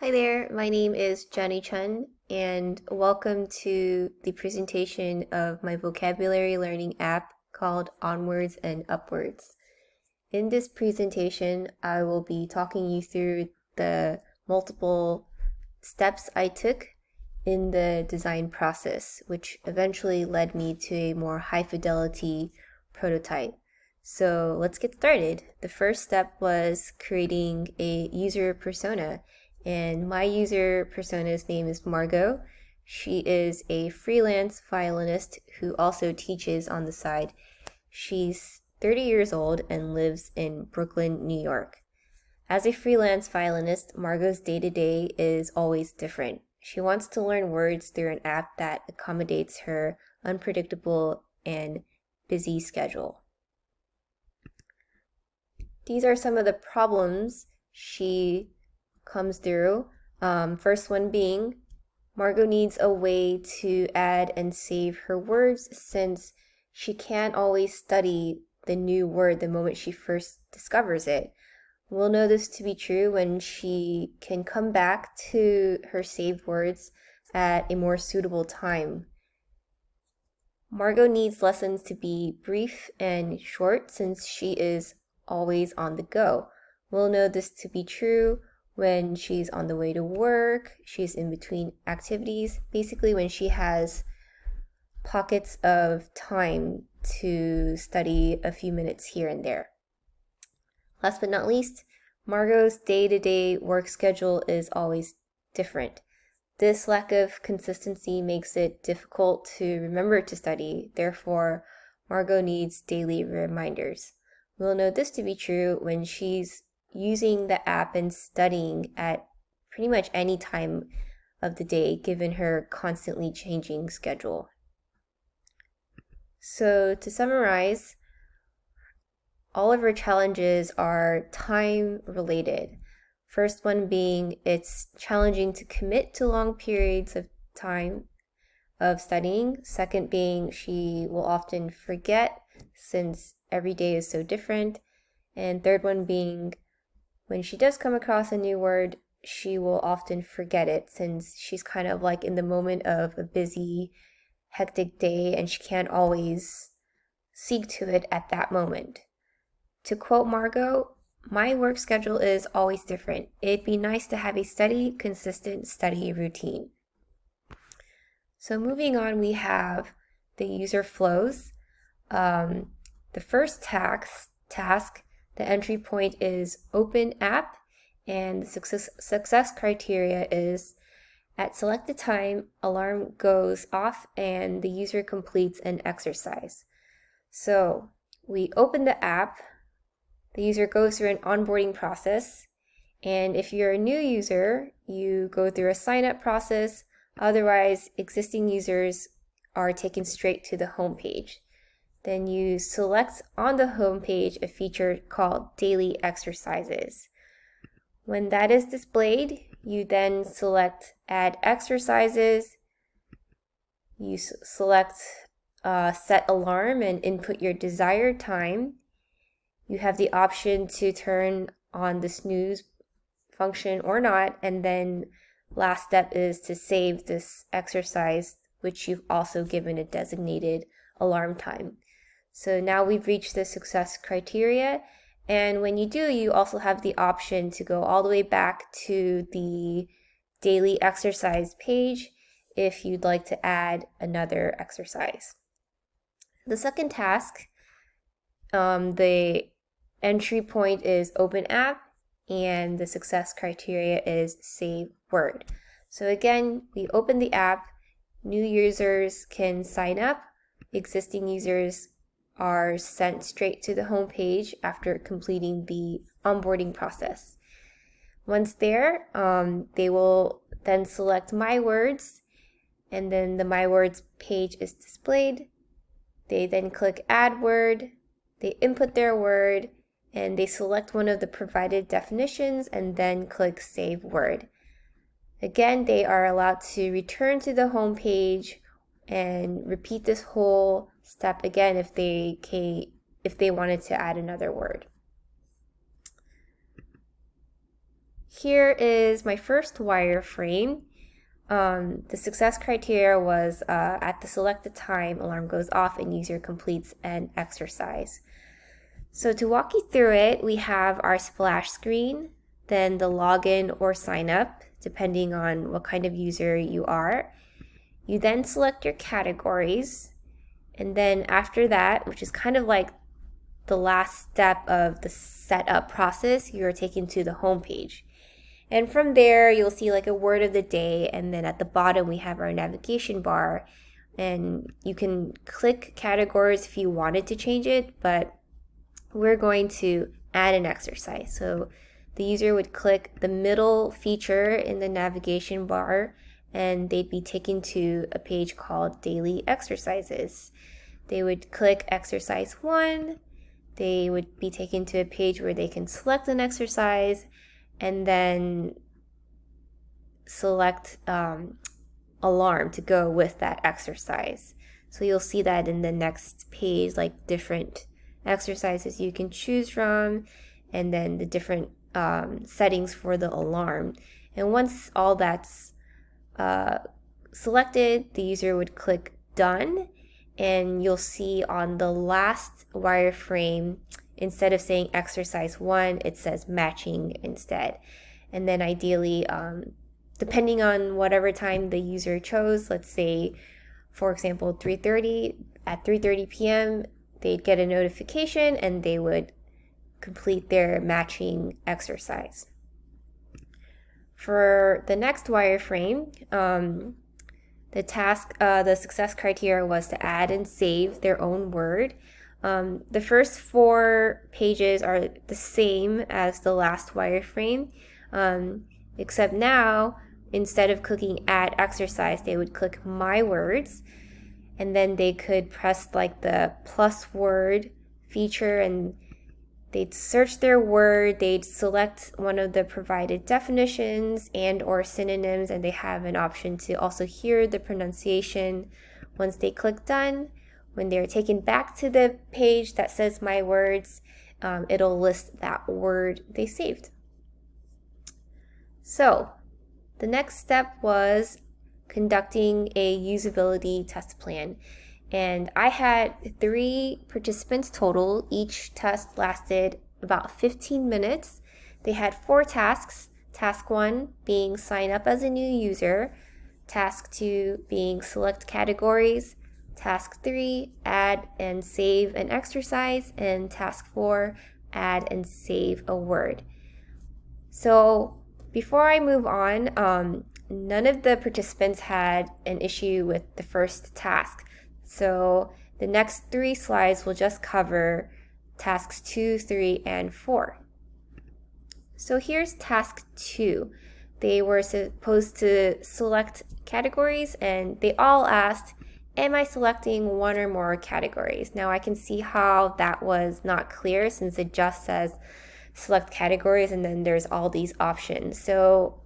Hi there, my name is Jenny Chen, and welcome to the presentation of my vocabulary learning app called onWords and upWords. In this presentation, I will be talking you through the multiple steps I took in the design process, which eventually led me to a more high fidelity prototype. So let's get started. The first step was creating a user persona, and my user persona's name is Margot. She is a freelance violinist who also teaches on the side. She's 30 years old and lives in Brooklyn, New York. As a freelance violinist, Margot's day-to-day is always different. She wants to learn words through an app that accommodates her unpredictable and busy schedule. These are some of the problems she comes through. First one being, Margot needs a way to add and save her words since she can't always study the new word the moment she first discovers it. We'll know this to be true when she can come back to her saved words at a more suitable time. Margot needs lessons to be brief and short since she is always on the go. We'll know this to be true when she's on the way to work, she's in between activities, basically when she has pockets of time to study a few minutes here and there. Last but not least, Margot's day-to-day work schedule is always different. This lack of consistency makes it difficult to remember to study. Therefore, Margot needs daily reminders. We'll know this to be true when she's using the app and studying at pretty much any time of the day, given her constantly changing schedule. So to summarize, all of her challenges are time related. First one being it's challenging to commit to long periods of time of studying. Second being she will often forget since every day is so different. And third one being when she does come across a new word, she will often forget it since she's kind of like in the moment of a busy, hectic day and she can't always seek to it at that moment. To quote Margot, my work schedule is always different. It'd be nice to have a steady, consistent study routine. So moving on, we have the user flows. The first task, the entry point is open app, and the success criteria is at selected time, alarm goes off and the user completes an exercise. So we open the app, the user goes through an onboarding process, and if you're a new user, you go through a sign-up process. Otherwise, existing users are taken straight to the home page. Then you select on the home page a feature called Daily Exercises. When that is displayed, you then select Add Exercises. You select Set Alarm and input your desired time. You have the option to turn on the snooze function or not, and then last step is to save this exercise, which you've also given a designated alarm time. So now we've reached the success criteria, and when you do, you also have the option to go all the way back to the daily exercise page if you'd like to add another exercise. The second task, the entry point is open app, and the success criteria is save word. So again, we open the app, new users can sign up, existing users are sent straight to the home page after completing the onboarding process. Once there, they will then select My Words, and then the My Words page is displayed. They then click Add Word, they input their word, and they select one of the provided definitions and then click Save Word. Again, they are allowed to return to the home page and repeat this whole step again if they wanted to add another word. here is my first wireframe. The success criteria was at the selected time, alarm goes off and user completes an exercise. So to walk you through it, we have our splash screen, then the login or sign up, depending on what kind of user you are. You then select your categories, and then after that, which is kind of like the last step of the setup process, you're taken to the home page. And from there, you'll see like a word of the day, and then at the bottom we have our navigation bar, and you can click categories if you wanted to change it, but we're going to add an exercise. So the user would click the middle feature in the navigation bar, and they'd be taken to a page called Daily Exercises. They would click exercise 1, they would be taken to a page where they can select an exercise, and then select alarm to go with that exercise. So you'll see that in the next page, like different exercises you can choose from, and then the different settings for the alarm. And once all that's selected, the user would click done, and you'll see on the last wireframe, instead of saying exercise 1, it says matching instead. And then ideally, depending on whatever time the user chose, let's say, for example, 3:30, at 3:30 p.m., they'd get a notification and they would complete their matching exercise. For the next wireframe, the success criteria was to add and save their own word. The first 4 pages are the same as the last wireframe, except now, instead of clicking add exercise, they would click my words, and then they could press like the plus word feature, and they'd search their word, they'd select one of the provided definitions and or synonyms, and they have an option to also hear the pronunciation. Once they click done, when they're taken back to the page that says my words, it'll list that word they saved. So the next step was conducting a usability test plan. And I had 3 participants total. Each test lasted about 15 minutes. They had 4 tasks. Task 1 being sign up as a new user. Task 2 being select categories. Task 3, add and save an exercise. And task 4, add and save a word. So before I move on, none of the participants had an issue with the first task. So the next 3 slides will just cover tasks 2, 3, and 4. So here's task 2. They were supposed to select categories, and they all asked, am I selecting one or more categories? Now I can see how that was not clear, since it just says select categories and then there's all these options. So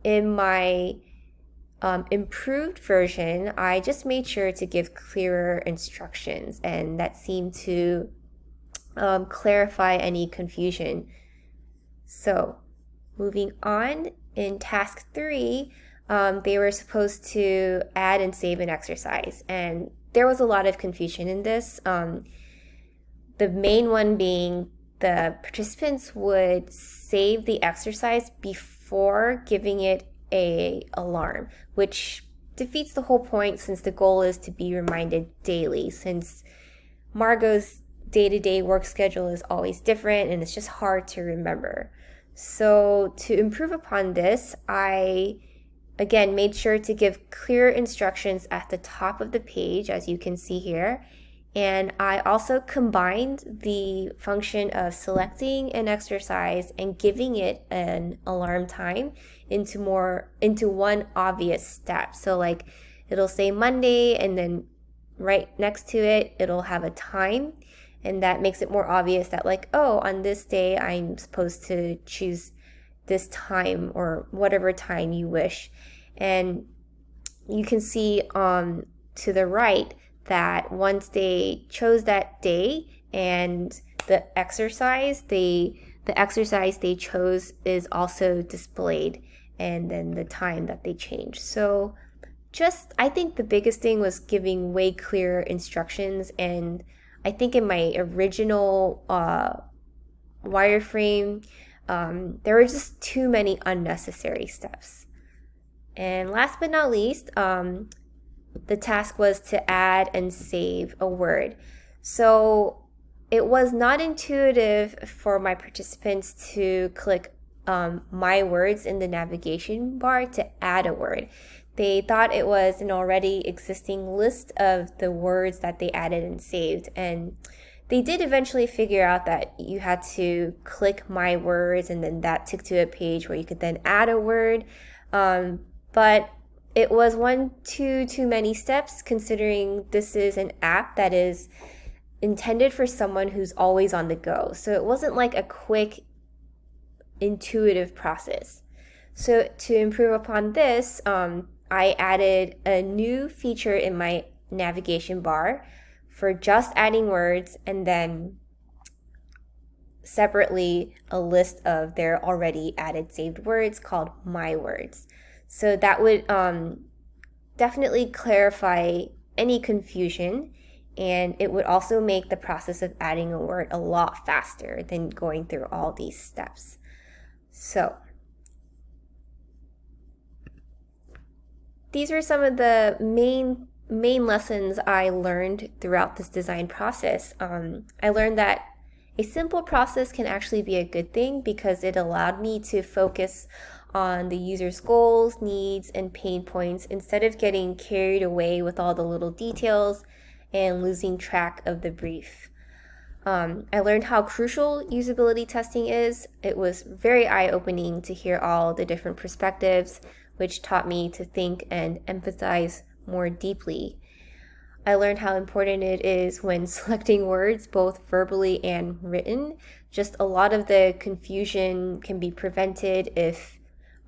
in my improved version, I just made sure to give clearer instructions, and that seemed to clarify any confusion. So moving on, in task 3, they were supposed to add and save an exercise, and there was a lot of confusion in this. The main one being the participants would save the exercise before giving it a alarm, which defeats the whole point, since the goal is to be reminded daily, since Margot's day-to-day work schedule is always different and it's just hard to remember. So to improve upon this, I again made sure to give clear instructions at the top of the page, as you can see here. And I also combined the function of selecting an exercise and giving it an alarm time into one obvious step. So like it'll say Monday, and then right next to it, it'll have a time. And that makes it more obvious that like, oh, on this day, I'm supposed to choose this time or whatever time you wish. And you can see to the right that once they chose that day and the exercise, the the exercise they chose is also displayed, and then the time that they changed. So I think the biggest thing was giving way clearer instructions. And I think in my original wireframe, there were just too many unnecessary steps. And last but not least, the task was to add and save a word. So it was not intuitive for my participants to click my words in the navigation bar to add a word. They thought it was an already existing list of the words that they added and saved. And they did eventually figure out that you had to click my words, and then that took to a page where you could then add a word. But it was too many steps, considering this is an app that is intended for someone who's always on the go. So it wasn't like a quick, intuitive process. So to improve upon this, I added a new feature in my navigation bar for just adding words, and then separately a list of their already added saved words called my words. So that would definitely clarify any confusion, and it would also make the process of adding a word a lot faster than going through all these steps. So these are some of the main lessons I learned throughout this design process. I learned that a simple process can actually be a good thing because it allowed me to focus on the user's goals, needs, and pain points instead of getting carried away with all the little details and losing track of the brief. I learned how crucial usability testing is. It was very eye-opening to hear all the different perspectives, which taught me to think and empathize more deeply. I learned how important it is when selecting words, both verbally and written. Just a lot of the confusion can be prevented if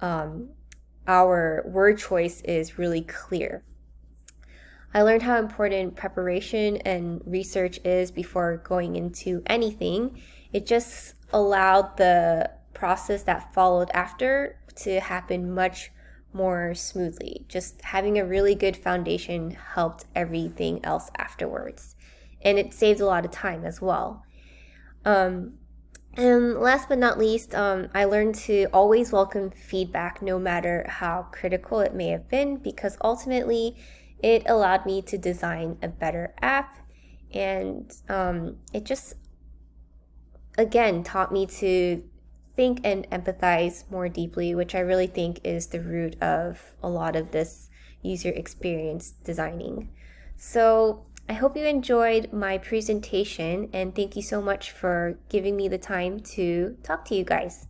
our word choice is really clear. I learned how important preparation and research is before going into anything. It just allowed the process that followed after to happen much more smoothly. Just having a really good foundation helped everything else afterwards. And it saved a lot of time as well. And last but not least, I learned to always welcome feedback, no matter how critical it may have been, because ultimately it allowed me to design a better app. And it just, again, taught me to think and empathize more deeply, which I really think is the root of a lot of this user experience designing. So I hope you enjoyed my presentation, and thank you so much for giving me the time to talk to you guys.